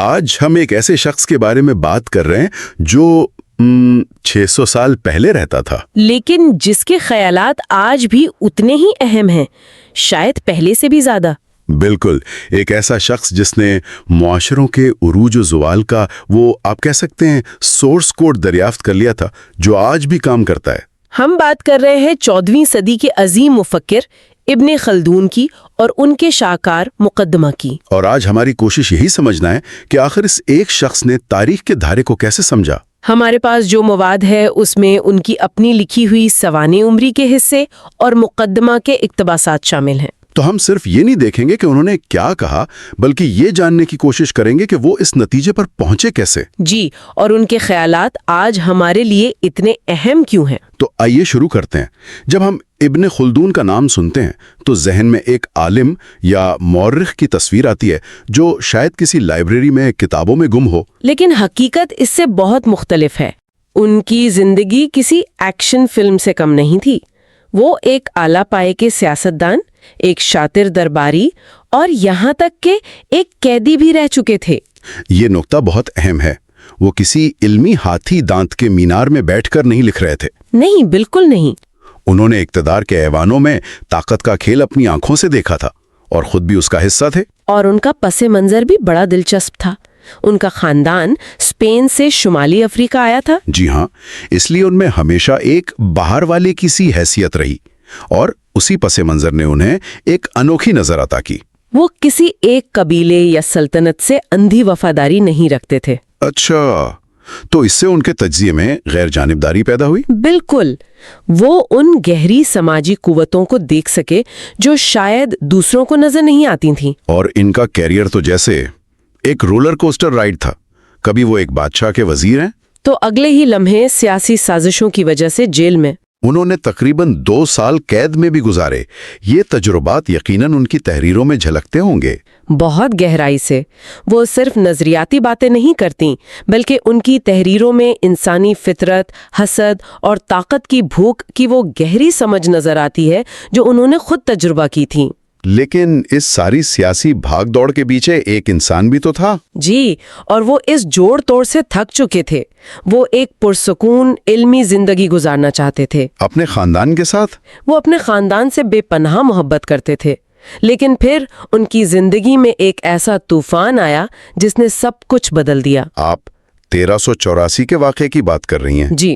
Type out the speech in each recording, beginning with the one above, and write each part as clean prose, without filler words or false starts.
آج ہم ایک ایسے شخص کے بارے میں بات کر رہے ہیں جو 600 سال پہلے رہتا تھا، لیکن جس کے خیالات آج بھی اتنے ہی اہم ہیں، شاید پہلے سے بھی زیادہ۔ بالکل، ایک ایسا شخص جس نے معاشروں کے عروج و زوال کا وہ آپ کہہ سکتے ہیں سورس کوڈ دریافت کر لیا تھا، جو آج بھی کام کرتا ہے۔ ہم بات کر رہے ہیں 14ویں صدی کے عظیم مفکر ابن خلدون کی اور ان کے شاہکار مقدمہ کی۔ اور آج ہماری کوشش یہی سمجھنا ہے کہ آخر اس ایک شخص نے تاریخ کے دھارے کو کیسے سمجھا۔ ہمارے پاس جو مواد ہے اس میں ان کی اپنی لکھی ہوئی سوانح عمری کے حصے اور مقدمہ کے اقتباسات شامل ہیں۔ تو ہم صرف یہ نہیں دیکھیں گے کہ انہوں نے کیا کہا، بلکہ یہ جاننے کی کوشش کریں گے کہ وہ اس نتیجے پر پہنچے کیسے۔ جی، اور ان کے خیالات آج ہمارے لیے اتنے اہم کیوں ہیں؟ تو آئیے شروع کرتے ہیں۔ جب ہم ابن خلدون کا نام سنتے ہیں تو ذہن میں ایک عالم یا مورخ کی تصویر آتی ہے جو شاید کسی لائبریری میں کتابوں میں گم ہو۔ لیکن حقیقت اس سے بہت مختلف ہے۔ ان کی زندگی کسی ایکشن فلم سے کم نہیں تھی۔ وہ ایک اعلیٰ پائے کے سیاستدان، ایک شاطر درباری اور یہاں تک کہ ایک قیدی بھی رہ چکے تھے۔ یہ نقطہ بہت اہم ہے۔ وہ کسی علمی ہاتھی دانت کے مینار میں بیٹھ کر نہیں لکھ رہے تھے۔ نہیں، بالکل نہیں۔ انہوں نے اقتدار کے ایوانوں میں طاقت کا کھیل اپنی آنکھوں سے دیکھا تھا اور خود بھی اس کا حصہ تھے۔ اور ان کا پس منظر بھی بڑا دلچسپ تھا۔ ان کا خاندان اسپین سے شمالی افریقہ آیا تھا۔ جی ہاں، اس لیے ان میں ہمیشہ ایک باہر والے کی سی حیثیت رہی اور اسی پس منظر نے انہیں ایک انوکھی نظر عطا کی۔ وہ کسی ایک قبیلے یا سلطنت سے اندھی وفاداری نہیں رکھتے تھے۔ اچھا، تو اس سے ان کے تجزیے میں غیر جانبداری پیدا ہوئی؟ بالکل۔ وہ ان گہری سماجی قوتوں کو دیکھ سکے جو شاید دوسروں کو نظر نہیں آتی تھیں۔ اور ان کا کیریئر تو جیسے ایک رولر کوسٹر رائیڈ تھا۔ کبھی وہ ایک بادشاہ کے وزیر ہیں تو اگلے ہی لمحے سیاسی سازشوں کی وجہ سے جیل میں۔ انہوں نے تقریباً 2 سال قید میں بھی گزارے۔ یہ تجربات یقیناً ان کی تحریروں میں جھلکتے ہوں گے۔ بہت گہرائی سے۔ وہ صرف نظریاتی باتیں نہیں کرتیں بلکہ ان کی تحریروں میں انسانی فطرت، حسد اور طاقت کی بھوک کی وہ گہری سمجھ نظر آتی ہے جو انہوں نے خود تجربہ کی تھی۔ لیکن اس ساری سیاسی بھاگ دوڑ کے پیچھے ایک انسان بھی تو تھا۔ جی، اور وہ اس جوڑ توڑ سے تھک چکے تھے۔ وہ ایک پرسکون علمی زندگی گزارنا چاہتے تھے اپنے خاندان کے ساتھ۔ وہ اپنے خاندان سے بے پناہ محبت کرتے تھے، لیکن پھر ان کی زندگی میں ایک ایسا طوفان آیا جس نے سب کچھ بدل دیا۔ آپ 1384 کے واقعے کی بات کر رہی ہیں؟ جی،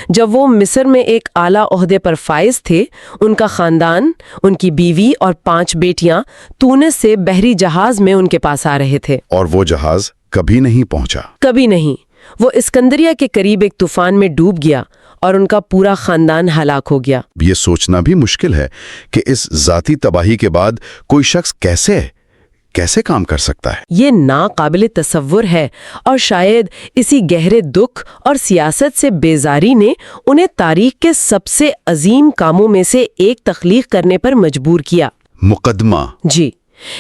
جب وہ مصر میں ایک اعلیٰ عہدے پر فائز تھے، ان کا خاندان، ان کی بیوی اور 5 بیٹیاں تونس سے بحری جہاز میں ان کے پاس آ رہے تھے۔ اور وہ جہاز کبھی نہیں پہنچا۔ کبھی نہیں۔ وہ اسکندریہ کے قریب ایک طوفان میں ڈوب گیا اور ان کا پورا خاندان ہلاک ہو گیا۔ یہ سوچنا بھی مشکل ہے کہ اس ذاتی تباہی کے بعد کوئی شخص کیسے کام کر سکتا ہے۔ یہ ناقابل تصور ہے، اور شاید اسی گہرے دکھ اور سیاست سے بیزاری نے انہیں تاریخ کے سب سے عظیم کاموں میں سے ایک تخلیق کرنے پر مجبور کیا۔ مقدمہ۔ جی،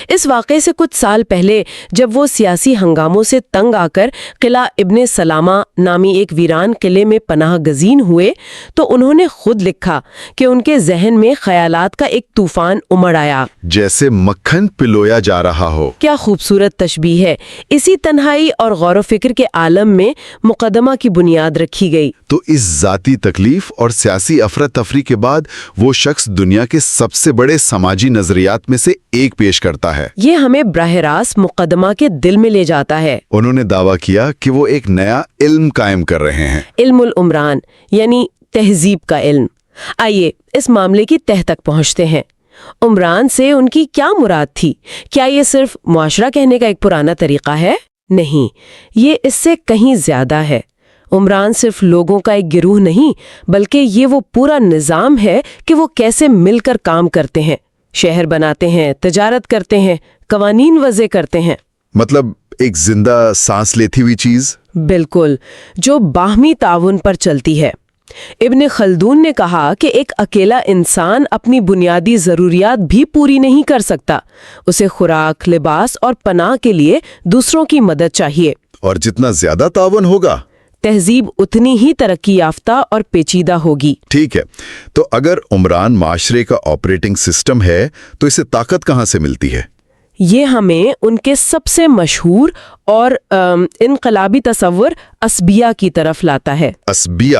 اس واقعے سے کچھ سال پہلے جب وہ سیاسی ہنگاموں سے تنگ آ کر قلعہ ابن سلامہ نامی ایک ویران قلعے میں پناہ گزین ہوئے تو انہوں نے خود لکھا کہ ان کے ذہن میں خیالات کا ایک طوفان امڑ آیا، جیسے مکھن پلویا جا رہا ہو۔ کیا خوبصورت تشبیہ ہے۔ اسی تنہائی اور غور و فکر کے عالم میں مقدمہ کی بنیاد رکھی گئی۔ تو اس ذاتی تکلیف اور سیاسی افراتفری کے بعد وہ شخص دنیا کے سب سے بڑے سماجی نظریات میں سے ایک پیش کرتا ہے۔ یہ ہمیں براہ راست مقدمہ کے دل میں لے جاتا ہے۔ انہوں نے دعویٰ کیا کہ وہ ایک نیا علم قائم کر رہے ہیں، علم العمران، یعنی تہذیب کا علم۔ آئیے اس معاملے کی تہ تک پہنچتے ہیں۔ عمران سے ان کی کیا مراد تھی؟ کیا یہ صرف معاشرہ کہنے کا ایک پرانا طریقہ ہے؟ نہیں، یہ اس سے کہیں زیادہ ہے۔ عمران صرف لوگوں کا ایک گروہ نہیں بلکہ یہ وہ پورا نظام ہے کہ وہ کیسے مل کر کام کرتے ہیں، شہر بناتے ہیں، تجارت کرتے ہیں، قوانین وضع کرتے ہیں۔ مطلب ایک زندہ سانس لیتی ہوئی چیز۔ بالکل، جو باہمی تعاون پر چلتی ہے۔ ابن خلدون نے کہا کہ ایک اکیلا انسان اپنی بنیادی ضروریات بھی پوری نہیں کر سکتا، اسے خوراک، لباس اور پناہ کے لیے دوسروں کی مدد چاہیے۔ اور جتنا زیادہ تعاون ہوگا، تہذیب اتنی ہی ترقی یافتہ اور پیچیدہ ہوگی۔ ٹھیک ہے، تو اگر عمران معاشرے کا آپریٹنگ سسٹم ہے تو اسے طاقت کہاں سے ملتی ہے؟ یہ ہمیں ان کے سب سے مشہور اور انقلابی تصور اسبیہ کی طرف لاتا ہے۔ اسبیہ؟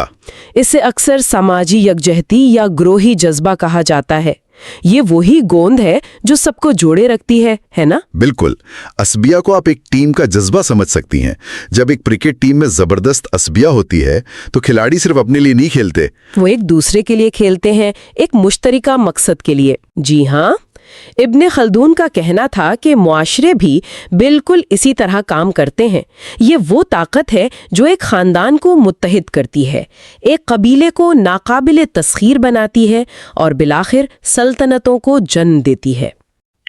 اسے اکثر سماجی یکجہتی یا گروہی جذبہ کہا جاتا ہے۔ یہ وہی گوند ہے جو سب کو جوڑے رکھتی ہے نا؟ بالکل۔ اسبیہ کو آپ ایک ٹیم کا جذبہ سمجھ سکتی ہیں۔ جب ایک کرکٹ ٹیم میں زبردست اسبیہ ہوتی ہے تو کھلاڑی صرف اپنے لیے نہیں کھیلتے، وہ ایک دوسرے کے لیے کھیلتے ہیں، ایک مشترکہ مقصد کے لیے۔ جی ہاں، ابن خلدون کا کہنا تھا کہ معاشرے بھی بالکل اسی طرح کام کرتے ہیں۔ یہ وہ طاقت ہے جو ایک خاندان کو متحد کرتی ہے، ایک قبیلے کو ناقابل تسخیر بناتی ہے اور بالآخر سلطنتوں کو جنم دیتی ہے۔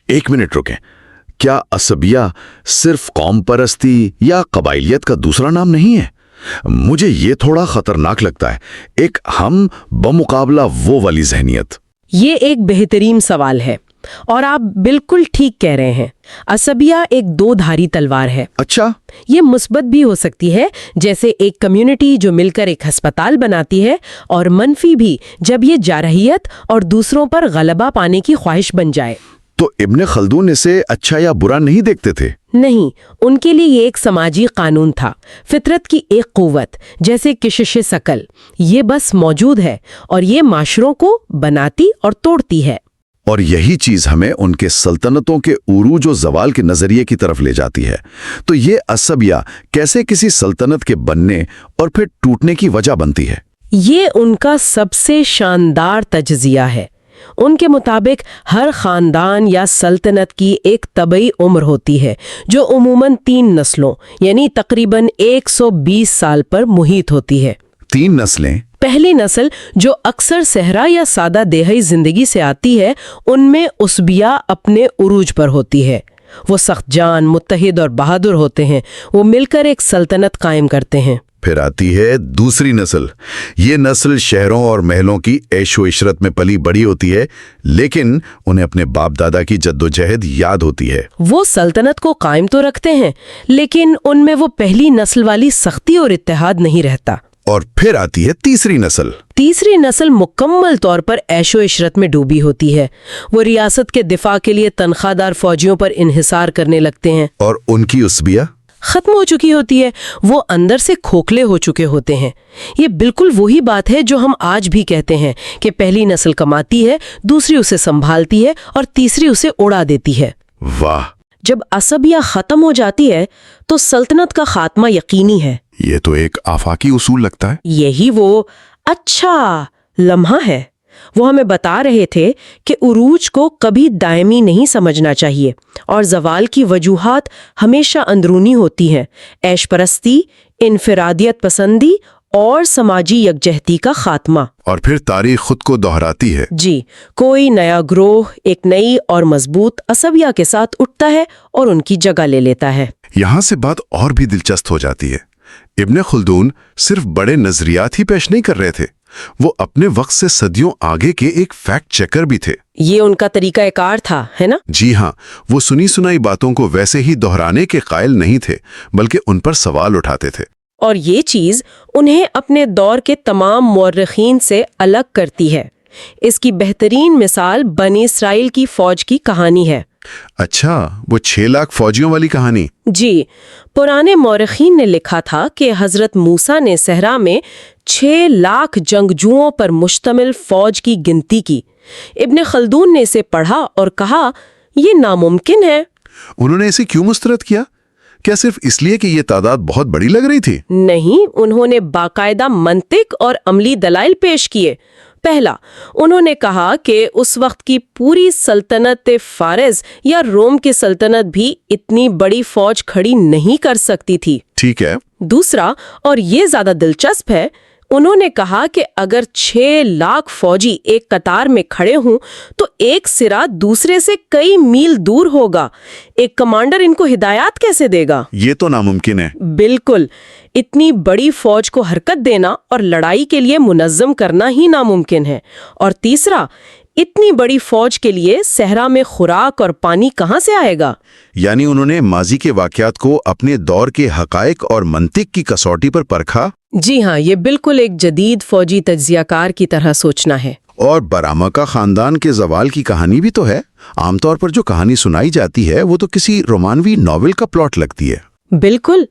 ایک منٹ رکیں، کیا اسبیہ صرف قوم پرستی یا قبائلیت کا دوسرا نام نہیں ہے؟ مجھے یہ تھوڑا خطرناک لگتا ہے، ایک ہم بمقابلہ وہ والی ذہنیت۔ یہ ایک بہترین سوال ہے اور آپ بالکل ٹھیک کہہ رہے ہیں۔ اسبیہ ایک دو دھاری تلوار ہے۔ اچھا، یہ مثبت بھی ہو سکتی ہے، جیسے ایک کمیونٹی جو مل کر ایک ہسپتال بناتی ہے، اور منفی بھی جب یہ جارحیت اور دوسروں پر غلبہ پانے کی خواہش بن جائے۔ تو ابن خلدون اسے اچھا یا برا نہیں دیکھتے تھے؟ نہیں، ان کے لیے یہ ایک سماجی قانون تھا، فطرت کی ایک قوت جیسے کشش ثقل۔ یہ بس موجود ہے اور یہ معاشروں کو بناتی اور توڑتی ہے۔ اور یہی چیز ہمیں ان کے سلطنتوں کے عروج و زوال کے نظریے کی طرف لے جاتی ہے۔ تو یہ اسبیہ کیسے کسی سلطنت کے بننے اور پھر ٹوٹنے کی وجہ بنتی ہے؟ یہ ان کا سب سے شاندار تجزیہ ہے۔ ان کے مطابق ہر خاندان یا سلطنت کی ایک طبعی عمر ہوتی ہے جو عموماً 3 نسلوں یعنی تقریباً 120 سال پر محیط ہوتی ہے۔ 3 نسلیں؟ پہلی نسل جو اکثر صحرا یا سادہ دیہی زندگی سے آتی ہے، ان میں اسبیہ اپنے عروج پر ہوتی ہے۔ وہ سخت جان، متحد اور بہادر ہوتے ہیں، وہ مل کر ایک سلطنت قائم کرتے ہیں۔ پھر آتی ہے دوسری نسل۔ یہ نسل شہروں اور محلوں کی عیش و عشرت میں پلی بڑی ہوتی ہے، لیکن انہیں اپنے باپ دادا کی جدوجہد یاد ہوتی ہے۔ وہ سلطنت کو قائم تو رکھتے ہیں، لیکن ان میں وہ پہلی نسل والی سختی اور اتحاد نہیں رہتا۔ اور پھر آتی ہے تیسری نسل۔ تیسری نسل مکمل طور پر عیش و عشرت میں ڈوبی ہوتی ہے۔ وہ ریاست کے دفاع کے لیے تنخواہ دار فوجیوں پر انحصار کرنے لگتے ہیں۔ اور ان کی اسبیہ ختم ہو چکی ہوتی ہے، وہ اندر سے کھوکھلے ہو چکے ہوتے ہیں۔ یہ بالکل وہی بات ہے جو ہم آج بھی کہتے ہیں کہ پہلی نسل کماتی ہے، دوسری اسے سنبھالتی ہے اور تیسری اسے اڑا دیتی ہے۔ واہ! جب اسبیہ ختم ہو جاتی ہے تو سلطنت کا خاتمہ یقینی ہے۔ یہ تو ایک آفاقی اصول لگتا ہے۔ یہی وہ اچھا لمحہ ہے۔ وہ ہمیں بتا رہے تھے کہ عروج کو کبھی دائمی نہیں سمجھنا چاہیے اور زوال کی وجوہات ہمیشہ اندرونی ہوتی ہیں، عیش پرستی، انفرادیت پسندی اور سماجی یکجہتی کا خاتمہ۔ اور پھر تاریخ خود کو دہراتی ہے۔ جی، کوئی نیا گروہ ایک نئی اور مضبوط اسبیہ کے ساتھ اٹھتا ہے اور ان کی جگہ لے لیتا ہے۔ یہاں سے بات اور بھی دلچسپ ہو جاتی ہے۔ ابن خلدون صرف بڑے نظریات ہی پیش نہیں کر رہے تھے، وہ اپنے وقت سے صدیوں آگے کے ایک فیکٹ چیکر بھی تھے۔ یہ ان کا طریقہ کار تھا، ہے نا؟ جی ہاں، وہ سنی سنائی باتوں کو ویسے ہی دہرانے کے قائل نہیں تھے، بلکہ ان پر سوال اٹھاتے تھے۔ اور یہ چیز انہیں اپنے دور کے تمام مورخین سے الگ کرتی ہے۔ اس کی بہترین مثال بنی اسرائیل کی فوج کی کہانی ہے۔ اچھا، وہ 6 لاکھ فوجیوں والی کہانی؟ جی، پرانے مورخین نے لکھا تھا کہ حضرت موسیٰ نے صحرا میں 6 لاکھ جنگجوؤں پر مشتمل فوج کی گنتی کی۔ ابن خلدون نے اسے پڑھا اور کہا، یہ ناممکن ہے۔ انہوں نے اسے کیوں مسترد کیا؟ کیا صرف اس لیے کہ یہ تعداد بہت بڑی لگ رہی تھی؟ نہیں، انہوں نے باقاعدہ منطق اور عملی دلائل پیش کیے۔ پہلا، انہوں نے کہا کہ اس وقت کی پوری سلطنت فارس یا روم کی سلطنت بھی اتنی بڑی فوج کھڑی نہیں کر سکتی تھی۔ ٹھیک ہے۔ دوسرا، اور یہ زیادہ دلچسپ ہے، انہوں نے کہا کہ اگر 6 لاکھ فوجی ایک قطار میں کھڑے ہوں تو ایک سرا دوسرے سے کئی میل دور ہوگا۔ ایک کمانڈر ان کو ہدایات کیسے دے گا؟ یہ تو ناممکن ہے۔ بالکل، اتنی بڑی فوج کو حرکت دینا اور لڑائی کے لیے منظم کرنا ہی ناممکن ہے۔ اور تیسرا، اتنی بڑی فوج کے لیے صحرا میں خوراک اور پانی کہاں سے آئے گا؟ یعنی انہوں نے ماضی کے واقعات کو اپنے دور کے حقائق اور منطق کی کسوٹی پر پرکھا۔ جی ہاں، یہ بالکل ایک جدید فوجی تجزیہ کار کی طرح سوچنا ہے۔ اور برامہ کا خاندان کے زوال کی کہانی بھی تو ہے. عام طور پر جو کہانی سنائی جاتی ہے وہ تو کسی رومانوی ناول کا پلاٹ لگتی ہے. بالکل.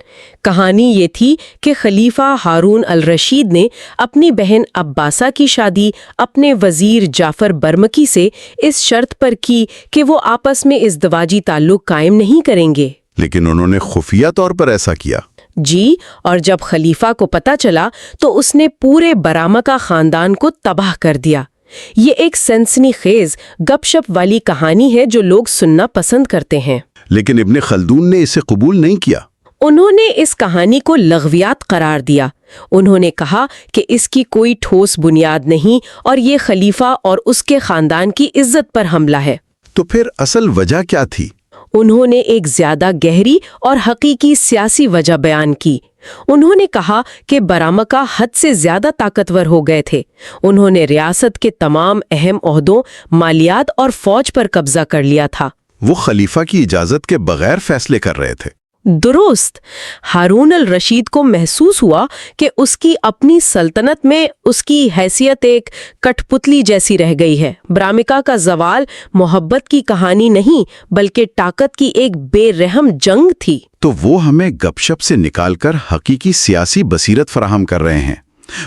کہانی یہ تھی کہ خلیفہ ہارون الرشید نے اپنی بہن عباسہ کی شادی اپنے وزیر جعفر برمکی سے اس شرط پر کی کہ وہ آپس میں ازدواجی تعلق قائم نہیں کریں گے. لیکن انہوں نے خفیہ طور پر ایسا کیا. جی، اور جب خلیفہ کو پتہ چلا تو اس نے پورے برامکا خاندان کو تباہ کر دیا. یہ ایک سنسنی خیز گپ شپ والی کہانی ہے جو لوگ سننا پسند کرتے ہیں. لیکن ابن خلدون نے اسے قبول نہیں کیا. انہوں نے اس کہانی کو لغویات قرار دیا. انہوں نے کہا کہ اس کی کوئی ٹھوس بنیاد نہیں اور یہ خلیفہ اور اس کے خاندان کی عزت پر حملہ ہے. تو پھر اصل وجہ کیا تھی؟ انہوں نے ایک زیادہ گہری اور حقیقی سیاسی وجہ بیان کی. انہوں نے کہا کہ برامکا حد سے زیادہ طاقتور ہو گئے تھے. انہوں نے ریاست کے تمام اہم عہدوں، مالیات اور فوج پر قبضہ کر لیا تھا. وہ خلیفہ کی اجازت کے بغیر فیصلے کر رہے تھے. درست. ہارون الرشید کو محسوس ہوا کہ اس کی اپنی سلطنت میں اس کی حیثیت ایک کٹ پتلی جیسی رہ گئی ہے. برامکا کا زوال محبت کی کہانی نہیں بلکہ طاقت کی ایک بے رحم جنگ تھی. تو وہ ہمیں گپ شپ سے نکال کر حقیقی سیاسی بصیرت فراہم کر رہے ہیں.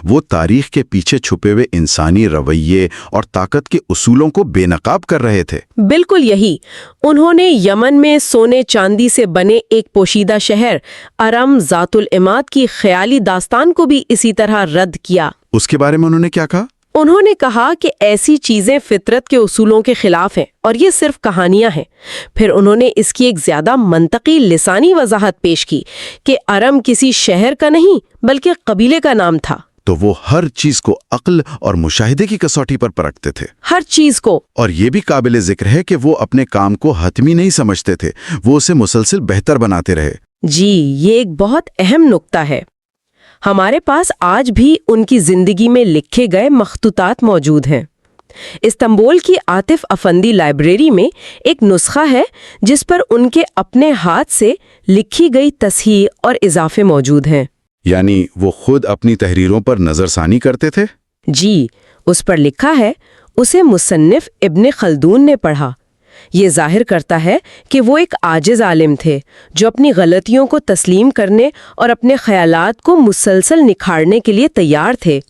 وہ تاریخ کے پیچھے چھپے ہوئے انسانی رویے اور طاقت کے اصولوں کو بے نقاب کر رہے تھے. بالکل یہی. انہوں نے یمن میں سونے چاندی سے بنے ایک پوشیدہ شہر ارم ذات العماد کی خیالی داستان کو بھی اسی طرح رد کیا. اس کے بارے میں انہوں نے کیا کہا؟ انہوں نے کہا کہ ایسی چیزیں فطرت کے اصولوں کے خلاف ہیں اور یہ صرف کہانیاں ہیں. پھر انہوں نے اس کی ایک زیادہ منطقی لسانی وضاحت پیش کی کہ ارم کسی شہر کا نہیں بلکہ قبیلے کا نام تھا. تو وہ ہر چیز کو عقل اور مشاہدے کی کسوٹی پر پرکھتے تھے. ہر چیز کو. اور یہ بھی قابل ذکر ہے کہ وہ اپنے کام کو حتمی نہیں سمجھتے تھے. وہ اسے مسلسل بہتر بناتے رہے. جی، یہ ایک بہت اہم نکتہ ہے. ہمارے پاس آج بھی ان کی زندگی میں لکھے گئے مخطوطات موجود ہیں. استنبول کی عاطف افندی لائبریری میں ایک نسخہ ہے جس پر ان کے اپنے ہاتھ سے لکھی گئی تصحیح اور اضافے موجود ہیں. یعنی وہ خود اپنی تحریروں پر نظر ثانی کرتے تھے؟ جی، اس پر لکھا ہے اسے مصنف ابن خلدون نے پڑھا. یہ ظاہر کرتا ہے کہ وہ ایک عاجز عالم تھے جو اپنی غلطیوں کو تسلیم کرنے اور اپنے خیالات کو مسلسل نکھارنے کے لیے تیار تھے.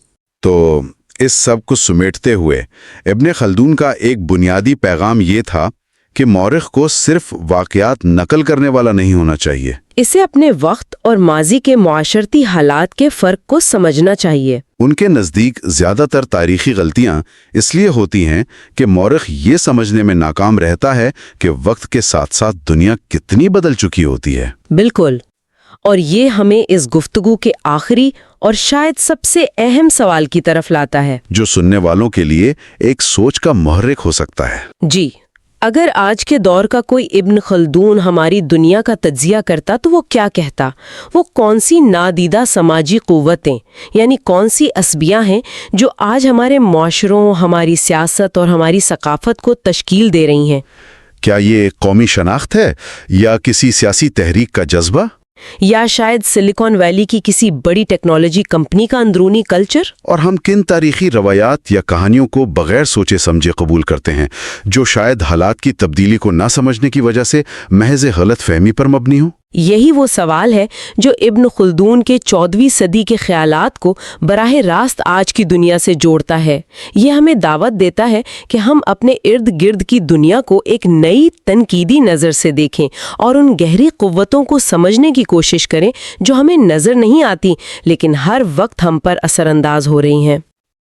تو اس سب کو سمیٹتے ہوئے ابن خلدون کا ایک بنیادی پیغام یہ تھا کہ مورخ کو صرف واقعات نقل کرنے والا نہیں ہونا چاہیے. اسے اپنے وقت اور ماضی کے معاشرتی حالات کے فرق کو سمجھنا چاہیے. ان کے نزدیک زیادہ تر تاریخی غلطیاں اس لیے ہوتی ہیں کہ مورخ یہ سمجھنے میں ناکام رہتا ہے کہ وقت کے ساتھ ساتھ دنیا کتنی بدل چکی ہوتی ہے. بالکل. اور یہ ہمیں اس گفتگو کے آخری اور شاید سب سے اہم سوال کی طرف لاتا ہے جو سننے والوں کے لیے ایک سوچ کا محرک ہو سکتا ہے. جی، اگر آج کے دور کا کوئی ابن خلدون ہماری دنیا کا تجزیہ کرتا تو وہ کیا کہتا؟ وہ کون سی نادیدہ سماجی قوتیں یعنی کون سی عصبیاں ہیں جو آج ہمارے معاشروں، ہماری سیاست اور ہماری ثقافت کو تشکیل دے رہی ہیں؟ کیا یہ قومی شناخت ہے یا کسی سیاسی تحریک کا جذبہ؟ یا شاید سلیکون ویلی کی کسی بڑی ٹیکنالوجی کمپنی کا اندرونی کلچر؟ اور ہم کن تاریخی روایات یا کہانیوں کو بغیر سوچے سمجھے قبول کرتے ہیں جو شاید حالات کی تبدیلی کو نہ سمجھنے کی وجہ سے محض غلط فہمی پر مبنی ہو؟ یہی وہ سوال ہے جو ابن خلدون کے 14ویں صدی کے خیالات کو براہ راست آج کی دنیا سے جوڑتا ہے. یہ ہمیں دعوت دیتا ہے کہ ہم اپنے ارد گرد کی دنیا کو ایک نئی تنقیدی نظر سے دیکھیں اور ان گہری قوتوں کو سمجھنے کی کوشش کریں جو ہمیں نظر نہیں آتی لیکن ہر وقت ہم پر اثر انداز ہو رہی ہیں.